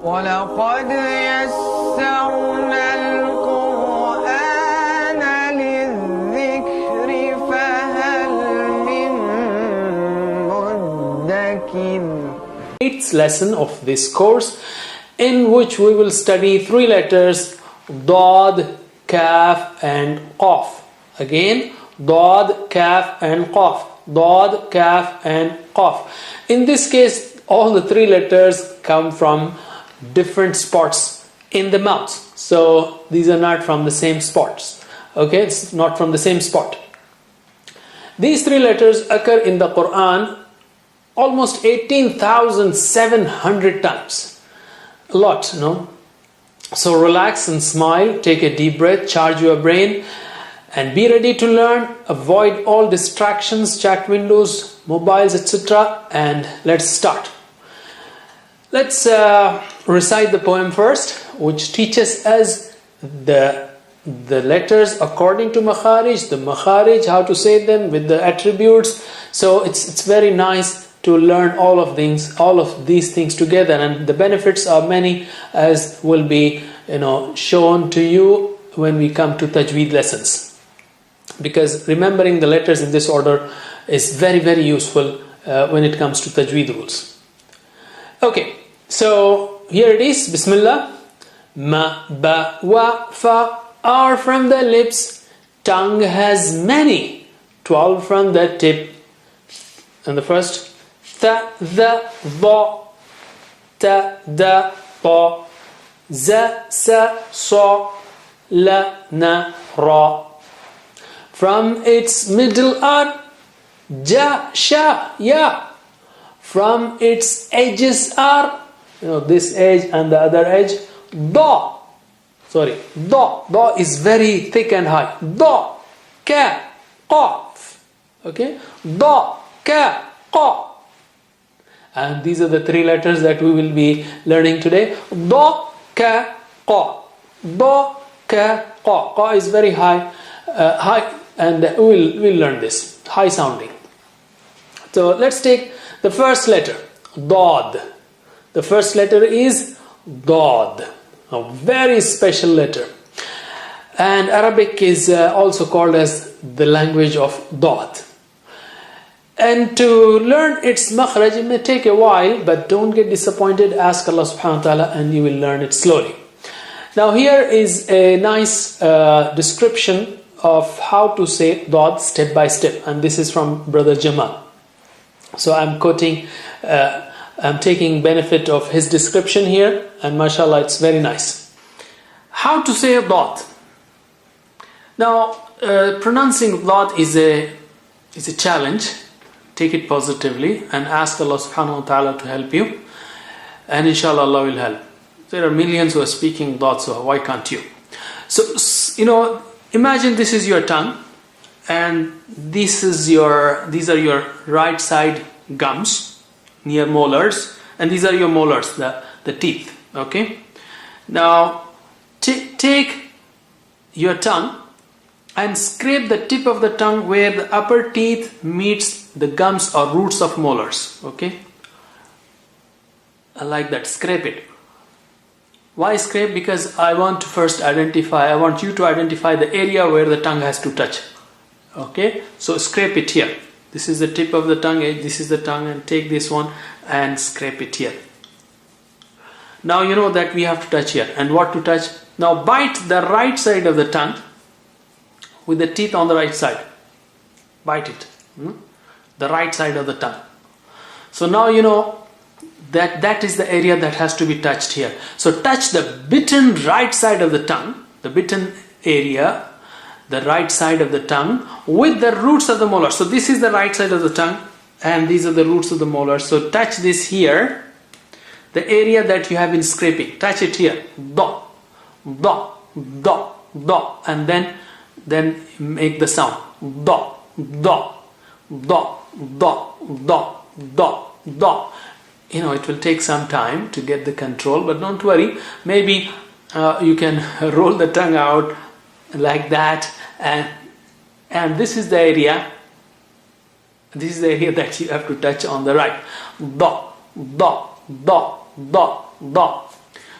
وَلَقَدْ يَسَّرْنَا الْقُرْآنَ لِلذِّكْرِ فَهَلْ مِن مُّدَّكِرٍ. Eighth lesson of this course, in which we will study three letters Dad, Kaf and Qaf. Again, Dad, Kaf and Qaf. Dad, Kaf and Qaf. In this case, all the three letters come from different spots in the mouth. So these are not from the same spots. Okay, it's not from the same spot. These three letters occur in the Quran almost 18,700 times. A lot, no? So relax and smile, take a deep breath, charge your brain, and be ready to learn. Avoid all distractions, chat windows, mobiles, etc. And let's start. Let's recite the poem first, which teaches us the letters according to makharij, the makharij, how to say them with the attributes. So it's very nice to learn all of these things together, and the benefits are many, as will be shown to you when we come to Tajweed lessons. Because remembering the letters in this order is very, very useful when it comes to Tajweed rules. Okay, so here it is. Bismillah. Ma, ba, wa, fa are from the lips. Tongue has many. 12 from the tip. And the first. Tha, the, dha. Ta, da, ta. Za, sa, sa. La, na, ra. From its middle are ja, sha, ya. From its edges are, this edge and the other edge, da. Sorry, da. Da is very thick and high. Da, ka, qaf. Okay, da, ka, qa. And these are the three letters that we will be learning today. Da, ka, qa. Da, ka, qa. Qa is very high, and we'll learn this, high sounding. So let's take the first letter, Dad. The first letter is Dad, a very special letter. And Arabic is also called as the language of Dad. And to learn its makhraj, it may take a while, but don't get disappointed. Ask Allah subhanahu wa ta'ala and you will learn it slowly. Now here is a nice description of how to say Dad step by step, and this is from Brother Jamal. So I'm quoting, I'm taking benefit of his description here, and mashallah, it's very nice. How to say Dad? Now, pronouncing Dad is a challenge. Take it positively and ask Allah subhanahu wa ta'ala to help you, and inshallah Allah will help. There are millions who are speaking Dad, so why can't you? So, imagine this is your tongue, and these are your right side gums near molars, and these are your molars, the teeth. Okay. Now take your tongue and scrape the tip of the tongue where the upper teeth meets the gums or roots of molars. Okay. Like that. Scrape it. Why scrape? Because I want you to identify the area where the tongue has to touch. Okay, so scrape it here. This is the tip of the tongue, this is the tongue, and take this one and scrape it here. Now you know that we have to touch here. And what to touch? Now bite the right side of the tongue with the teeth on the right side. Bite it. The right side of the tongue. So now you know that is the area that has to be touched here. So touch the bitten right side of the tongue, the bitten area, the right side of the tongue with the roots of the molars. So this is the right side of the tongue and these are the roots of the molars. So touch this here, the area that you have been scraping. Touch it here. Da, da, da, da, and then make the sound. Da, da, da, da, da, da, da. It will take some time to get the control, but don't worry. Maybe you can roll the tongue out like that, and this is the area. This is the area that you have to touch on the right. Da, da, da, da, da.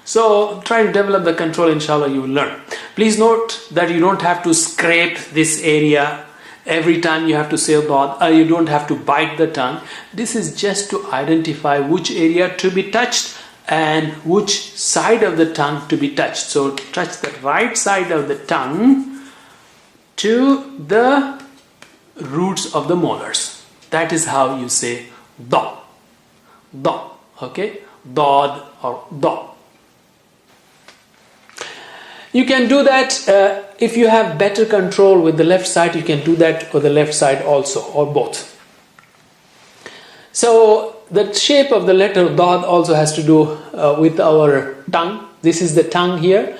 So try to develop the control, inshallah you will learn. Please note that you don't have to scrape this area every time you have to say dad, or you don't have to bite the tongue. This is just to identify which area to be touched and which side of the tongue to be touched. So touch the right side of the tongue to the roots of the molars. That is how you say da, da, okay, dad or da. You can do that if you have better control with the left side. You can do that with the left side also, or both. So the shape of the letter dad also has to do with our tongue. This is the tongue here,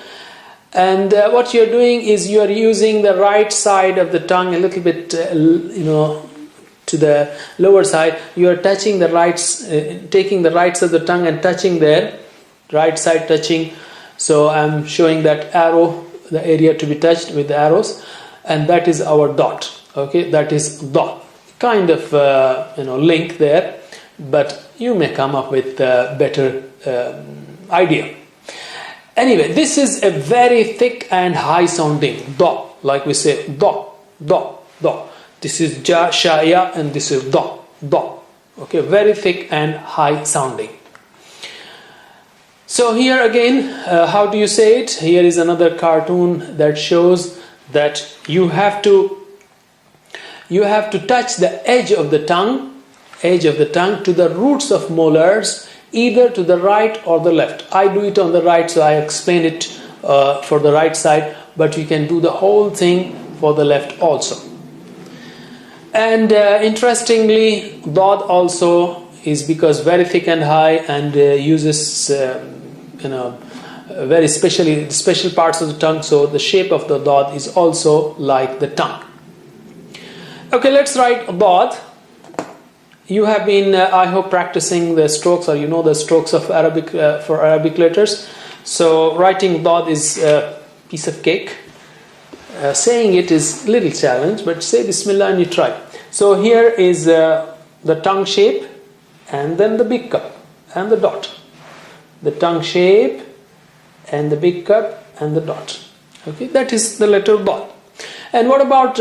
and what you're doing is you are using the right side of the tongue a little bit, to the lower side. You are touching the rights, taking the rights of the tongue and touching there, right side touching. So I'm showing that arrow, the area to be touched with the arrows, and that is our dot. Okay, that is dot. Kind of link there, but you may come up with a better idea. Anyway, this is a very thick and high sounding da, like we say da, da, da. This is ja, sha, ya, and this is da, da. Okay, very thick and high sounding. So here again, how do you say it? Here is another cartoon that shows that you have to touch the edge of the tongue to the roots of molars, either to the right or the left. I do it on the right, so I explain it for the right side, but you can do the whole thing for the left also. And interestingly, dad also is because very thick and high, and uses very special parts of the tongue, so the shape of the dad is also like the tongue. Okay, let's write dad. You have been, I hope, practicing the strokes, or you know the strokes of Arabic for Arabic letters. So writing dad is a piece of cake. Saying it is a little challenge, but say Bismillah and you try. So here is the tongue shape, and then the big cup and the dot. The tongue shape and the big cup and the dot. Okay, that is the letter dad. And what about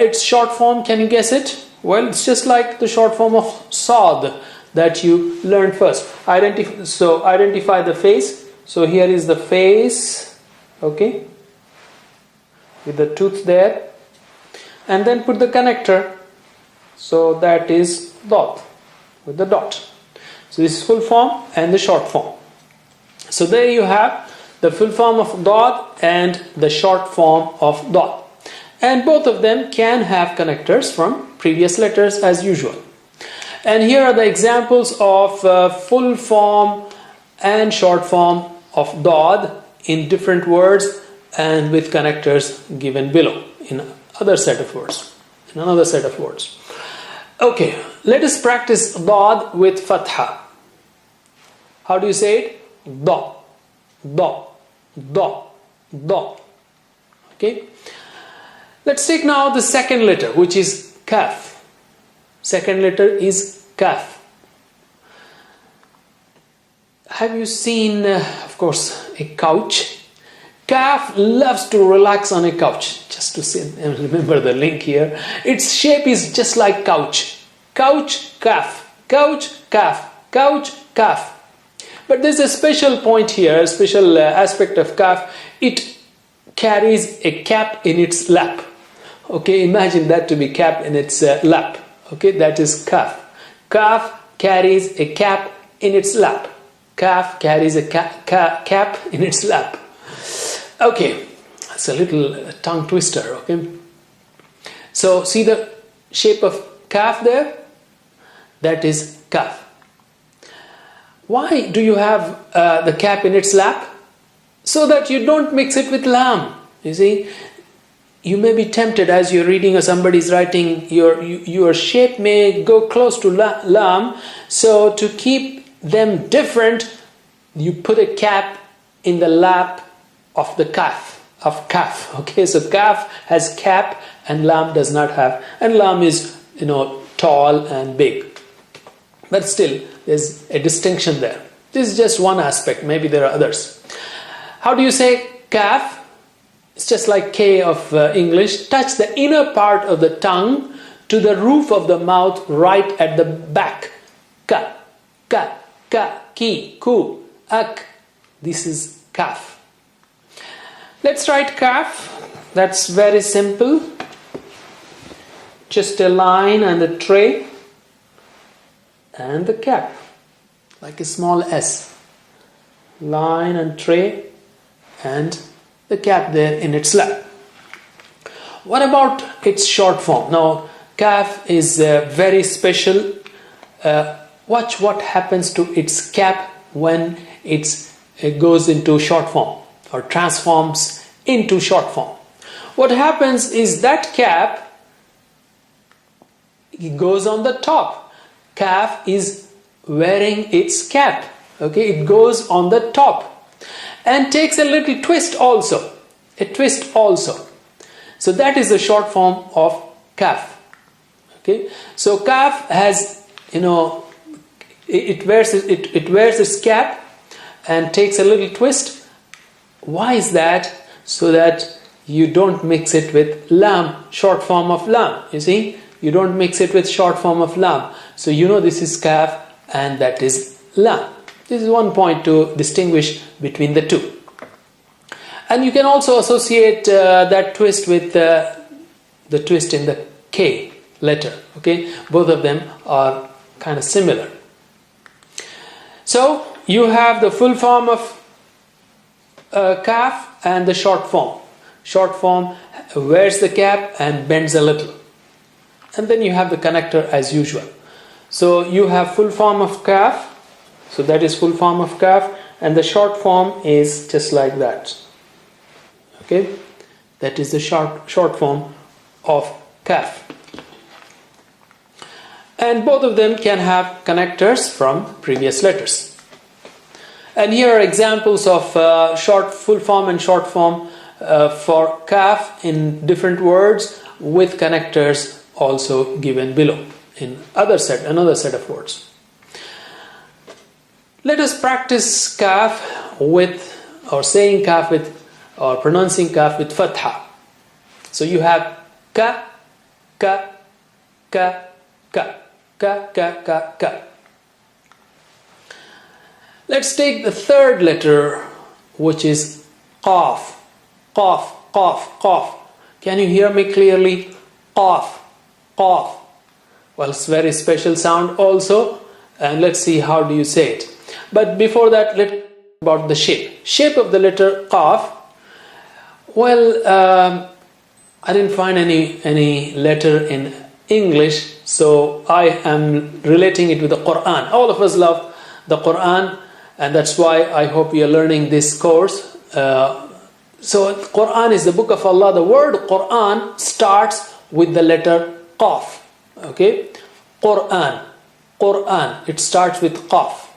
its short form? Can you guess it? Well, it's just like the short form of sad that you learned first. Identify the face. So here is the face, okay, with the tooth there, and then put the connector. So that is dot with the dot. So this is full form and the short form. So there you have the full form of dot and the short form of dot. And both of them can have connectors from previous letters as usual. And here are the examples of full form and short form of dad in different words and with connectors given below in another set of words. Okay, let us practice dad with fatha. How do you say it? Da, da, da, da. Okay. Let's take now the second letter, which is kaf. Second letter is kaf. Have you seen, of course, a couch? Kaf loves to relax on a couch. Just to say, remember the link here. Its shape is just like couch. Couch, kaf. Couch, kaf. Couch, kaf. But there's a special point here, a special aspect of kaf. It carries a cap in its lap. Okay, imagine that to be cap in its lap. Okay, that is kaf. Kaf carries a cap in its lap. Kaf carries a cap in its lap. Okay, that's a little tongue twister. Okay, so see the shape of kaf there? That is kaf. Why do you have the cap in its lap? So that you don't mix it with lam. You see, you may be tempted as you're reading or somebody's writing, your shape may go close to lam. So to keep them different, you put a cap in the lap of the kaf, of kaf. Okay, so kaf has cap and lam does not have. And lam is, tall and big. But still, there's a distinction there. This is just one aspect. Maybe there are others. How do you say kaf? It's just like K of English. Touch the inner part of the tongue to the roof of the mouth right at the back. Ka, ka, ka, ki, ku, ak. This is kaf. Let's write kaf. That's very simple. Just a line and a tray and the cap, like a small S. Line and tray and the cap there in its lap. What about its short form? Now, kaf is very special. Watch what happens to its cap when it goes into short form or transforms into short form. What happens is that cap, it goes on the top. Kaf is wearing its cap. Okay, it goes on the top and takes a little twist also. A twist also. So that is the short form of kaf. Okay, so kaf has, it wears its cap and takes a little twist. Why is that? So that you don't mix it with lam, short form of lam. You see, you don't mix it with short form of lam. So this is kaf and that is lam. This is one point to distinguish between the two. And you can also associate that twist with the twist in the K letter. Okay, both of them are kind of similar. So you have the full form of kaf and the short form. Short form wears the cap and bends a little. And then you have the connector as usual. So you have full form of kaf. So that is full form of kaf. And the short form is just like that. Okay. That is the short form of kaf. And both of them can have connectors from previous letters. And here are examples of full form and short form for kaf in different words with connectors also given below in another set of words. Let us practice kaf saying kaf or pronouncing kaf with fatha. So you have ka, ka, ka, ka, ka, ka, ka, ka. Let's take the third letter, which is qaf. Qaf, qaf, qaf. Can you hear me clearly? Qaf, qaf. Well, it's a very special sound also, and let's see how do you say it. But before that, let's talk about the shape. Shape of the letter qaf. Well, I didn't find any letter in English, so I am relating it with the Quran. All of us love the Quran, and that's why I hope you are learning this course. So Quran is the book of Allah. The word Quran starts with the letter qaf. Okay, Quran. It starts with qaf,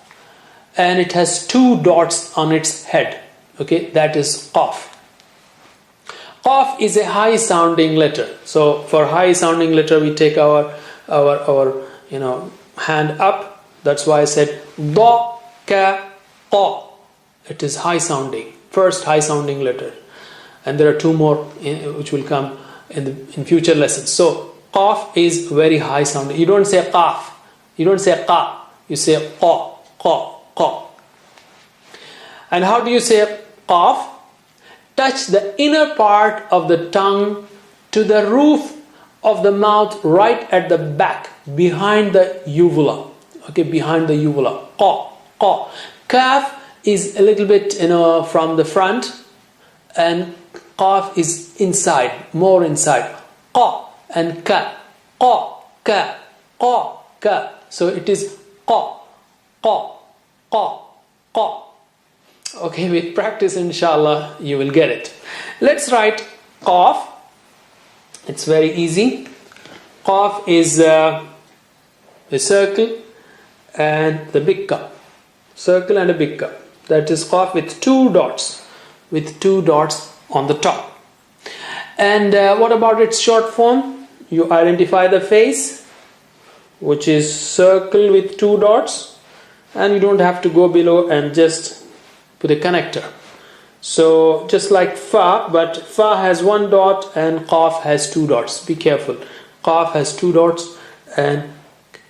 and it has 2 dots on its head. Okay, that is qaf. Qaf is a high sounding letter. So for high sounding letter, we take our hand up. That's why I said da, ka, qa. It is high sounding. First high sounding letter, and there are 2 more which will come in future lessons. So qaf is very high sounding. You don't say qaf, you don't say qa, you say qa, qa, qa. And how do you say qaf? Touch the inner part of the tongue to the roof of the mouth right at the back, behind the uvula. Okay, behind the uvula. Qa, qa. Kaf is a little bit, from the front, and qaf is inside, more inside. Qa and ka, qa, ka, qa, ka. So it is qa, qa, qa, qa. Okay, with practice, inshallah, you will get it. Let's write qaf. It's very easy. Qaf is a circle and the big cup. Circle and a big cup. That is qaf with 2 dots. With 2 dots on the top. And what about its short form? You identify the face, which is circle with 2 dots. and you don't have to go below and just put a connector. So just like fa, but fa has one dot and qaf has two dots. Be careful. Qaf has two dots and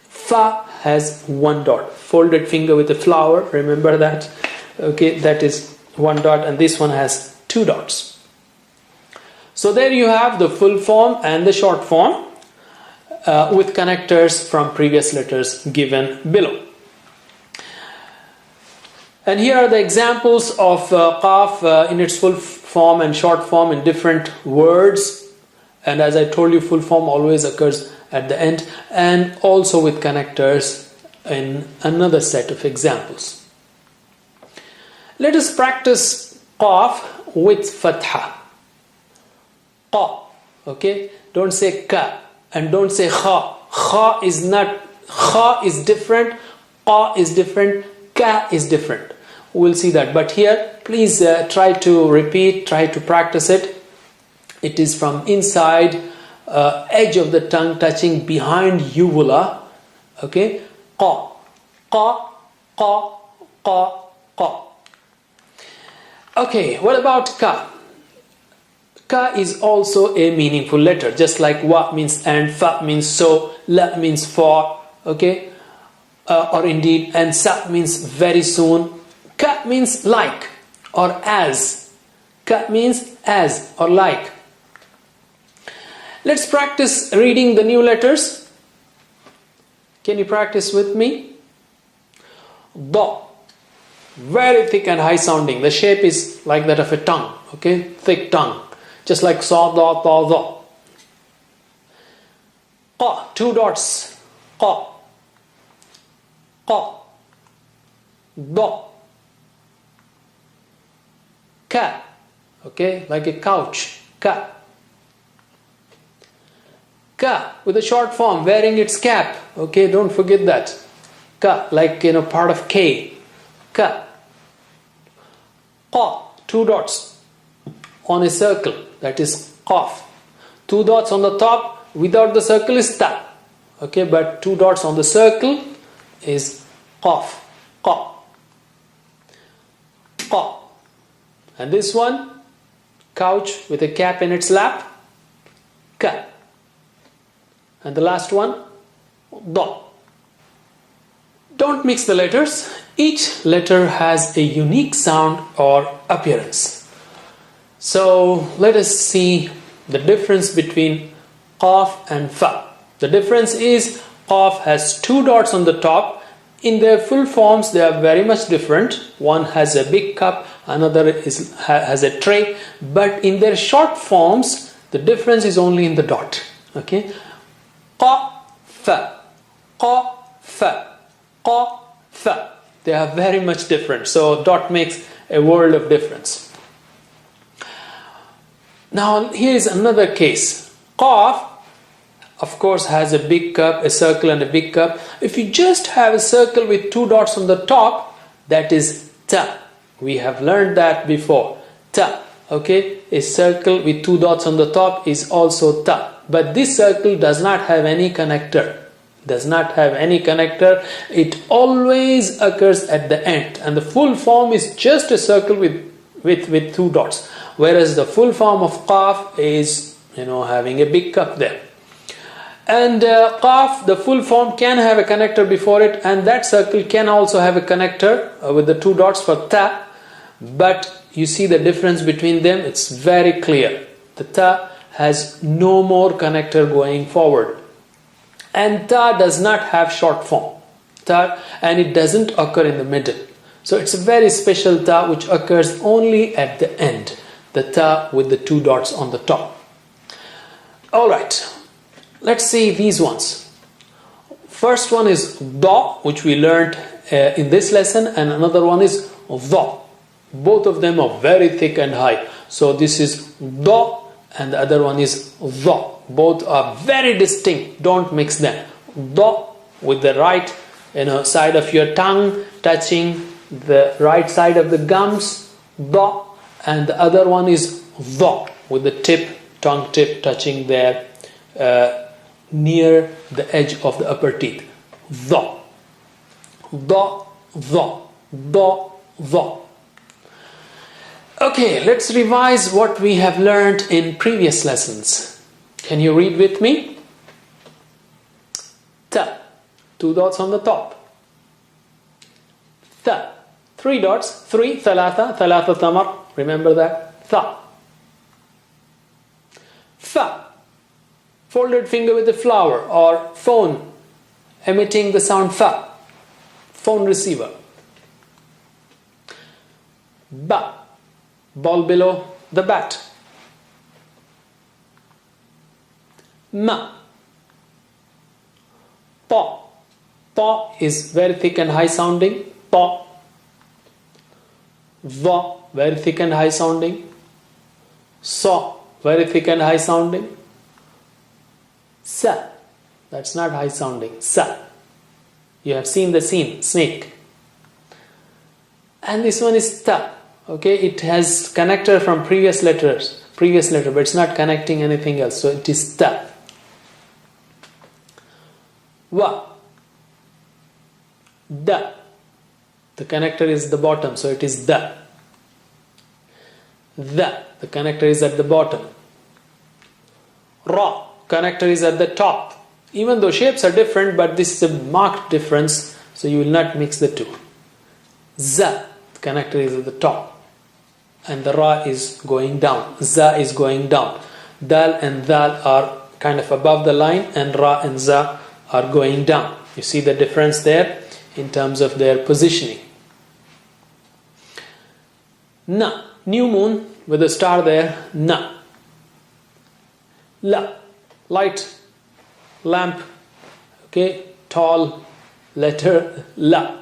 fa has one dot. Folded finger with a flower, remember that? Okay, that is one dot, and this one has two dots. So there you have the full form and the short form with connectors from previous letters given below. And here are the examples of qaf in its full form and short form in different words. And as I told you, full form always occurs at the end, and also with connectors in another set of examples. Let us practice qaf with fatha. Qa, okay? Don't say ka and don't say kha. Kha is not, kha is different, qa is different, ka is different. We'll see that. But here, please try to repeat, try to practice it. It is from inside edge of the tongue touching behind uvula. Okay? Qa, qa, qa, qa, qa. Okay, what about ka? Ka is also a meaningful letter, just like wa means and, fa means so, la means for, okay? Or indeed, and sa means very soon. Ka means like or as. Ka means as or like. Let's practice reading the new letters. Can you practice with me? Da. Very thick and high sounding. The shape is like that of a tongue. Okay? Thick tongue. Just like sa, da, ta, da. Qa. Two dots. Qa. Qa. Da. Ka. Okay? Like a couch. Ka. Ka with a short form, wearing its cap. Okay, don't forget that. Ka, like part of K. Ka. Qa, two dots on a circle, that is qaf. Two dots on the top without the circle is ta. Okay, but two dots on the circle is qaf. Qa. Qa. And this one, couch with a cap in its lap. Ka. And the last one, da. Don't mix the letters. Each letter has a unique sound or appearance. So let us see the difference between qaf and fa. The difference is qaf has two dots on the top. In their full forms, they are very much different. One has a big cup, another has a tray. But in their short forms, the difference is only in the dot. Okay? Qa, fa, qa, fa, qa, fa. They are very much different. So dot makes a world of difference. Now here is another case. Qaf, of course, has a big cup, a circle and a big cup. If you just have a circle with two dots on the top, that is ta. We have learned that before. Ta. Okay, a circle with two dots on the top is also ta. But this circle does not have any connector. Does not have any connector. It always occurs at the end. And the full form is just a circle with two dots. Whereas the full form of qaf is, having a big cup there. And qaf, the full form can have a connector before it. And that circle can also have a connector with the two dots for ta. But you see the difference between them. It's very clear. The ta has no more connector going forward. And ta does not have short form. Ta, and it doesn't occur in the middle. So it's a very special ta which occurs only at the end. The ta with the two dots on the top. Alright, let's see these ones. First one is da, which we learned in this lesson, and another one is dha. Both of them are very thick and high. So this is da and the other one is dha. Both are very distinct. Don't mix them. Da with the right side of your tongue touching the right side of the gums. Da. And the other one is dha with the tongue tip touching there near the edge of the upper teeth. Dha. Dha. the. Okay, let's revise what we have learned in previous lessons. Can you read with me? Ta, 2 dots on the top. Tha, 3 dots, 3, thalatha tamar, remember that? Tha. Fa, folded finger with the flower or phone, emitting the sound fa, phone receiver. Ba, ball below the bat. Ma, pa, pa is very thick and high sounding, pa. Va, very thick and high sounding. Sa, very thick and high sounding. Sa, that's not high sounding. Sa, you have seen the scene, snake. And this one is ta. Okay, it has connector from previous letter, but it's not connecting anything else, so it is ta. Wa, da, the connector is the bottom, so it is da. The connector is at the bottom. Ra, connector is at the top. Even though shapes are different, but this is a marked difference, so you will not mix the two. Za, the connector is at the top, and the ra is going down. Za is going down. Dal and dal are kind of above the line, and ra and za are going down. You see the difference there in terms of their positioning. Na, new moon with a star there, na. La, light lamp, okay, tall letter la.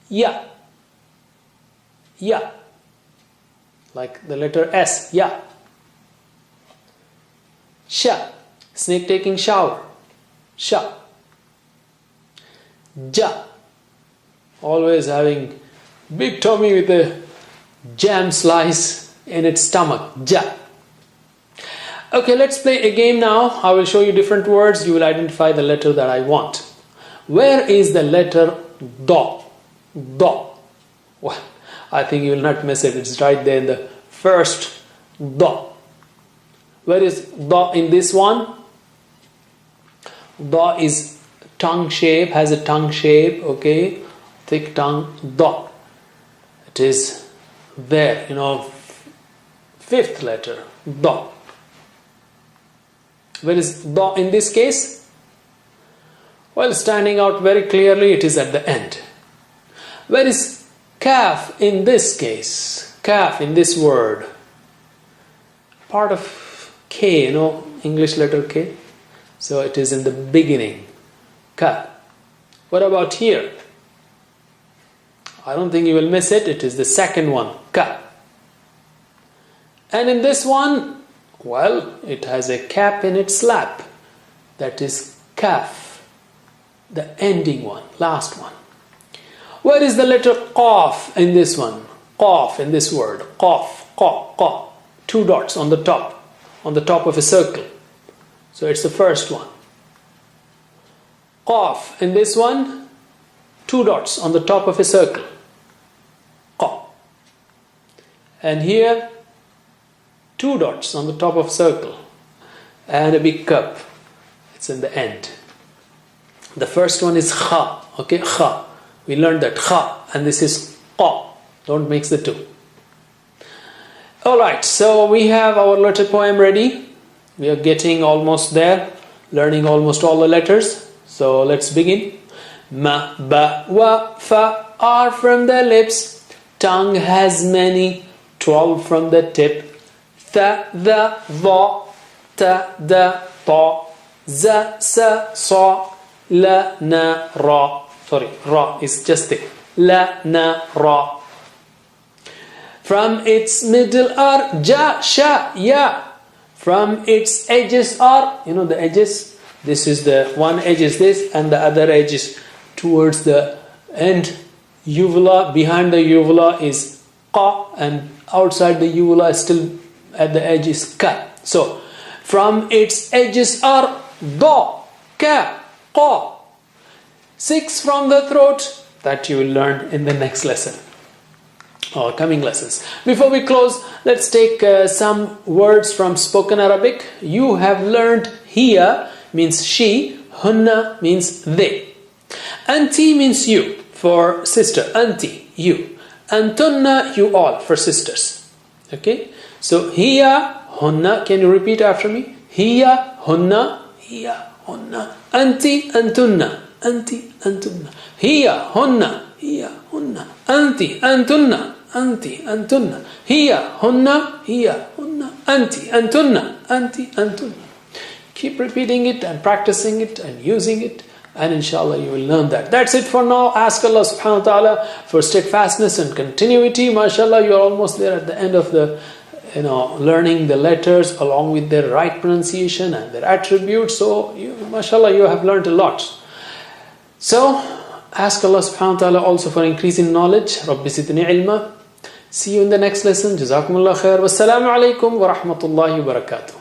Ya, ya, like the letter S, ya. Sha, snake taking shower, sha. Ja, always having big tummy with a jam slice in its stomach, ja. Okay, let's play a game now. I will show you different words. You will identify the letter that I want. Where is the letter da? Da. Well, I think you will not miss it. It's right there in the first da. Where is da in this one? Da is tongue shape, has a tongue shape, okay? Thick tongue, da. It is there, fifth letter, da. Where is da in this case? Well, standing out very clearly, it is at the end. Where is kaf in this case? Kaf in this word. Part of K, English letter K. So it is in the beginning. Ka. What about here? I don't think you will miss it. It is the second one. Ka. And in this one, well, it has a cap in its lap. That is kaf. The ending one, last one. Where is the letter qaf in this one? Qaf in this word. Qaf, qa, qa. 2 dots on the top of a circle. So it's the first one. Qaf in this one, 2 dots on the top of a circle. Qa. And here, 2 dots on the top of a circle. And a big cup. It's in the end. The first one is kha. Okay, kha. We learned that kha. And this is qa. Don't mix the two. Alright, so we have our letter poem ready. We are getting almost there. Learning almost all the letters. So let's begin. Ma, ba, wa, fa are from the lips. Tongue has many, 12 from the tip. Tha, the, va, ta, da, ta, za, sa, sa, la, na, ra. Sorry, ra is just thick. La, na, ra. From its middle are ja, sha, ya. From its edges are, the edges. This is the one edge is this, and the other edge is towards the end. Uvula, behind the uvula is qa, and outside the uvula is still at the edge is ka. So, from its edges are da, ka, qa. 6 from the throat, that you will learn in the next lesson or coming lessons. Before we close, let's take some words from spoken Arabic. You have learned hiya means she, hunna means they. Anti means you, for sister. Anti, you. Antunna, you all, for sisters. Okay? So hiya, hunna, can you repeat after me? Hiya, hunna, hiya, hunna. Anti, antunna, anti, antunna. Hiya, hunna, hiya, hunna. Anti, antunna, anti, antunna. Hiya, hunna, hiya, hunna. Anti, antunna, anti, antunna. Keep repeating it and practicing it and using it, and inshallah you will learn that. That's it for now. Ask Allah subhanahu wa ta'ala for steadfastness and continuity. MashaAllah, you are almost there at the end of the learning the letters along with their right pronunciation and their attributes. So MashaAllah, you have learned a lot. So ask Allah subhanahu wa ta'ala also for increasing knowledge. Rabbi zidni ilma. See you in the next lesson. Jazakumullah khair. Wassalamu alaikum wa rahmatullahi wa barakatuh.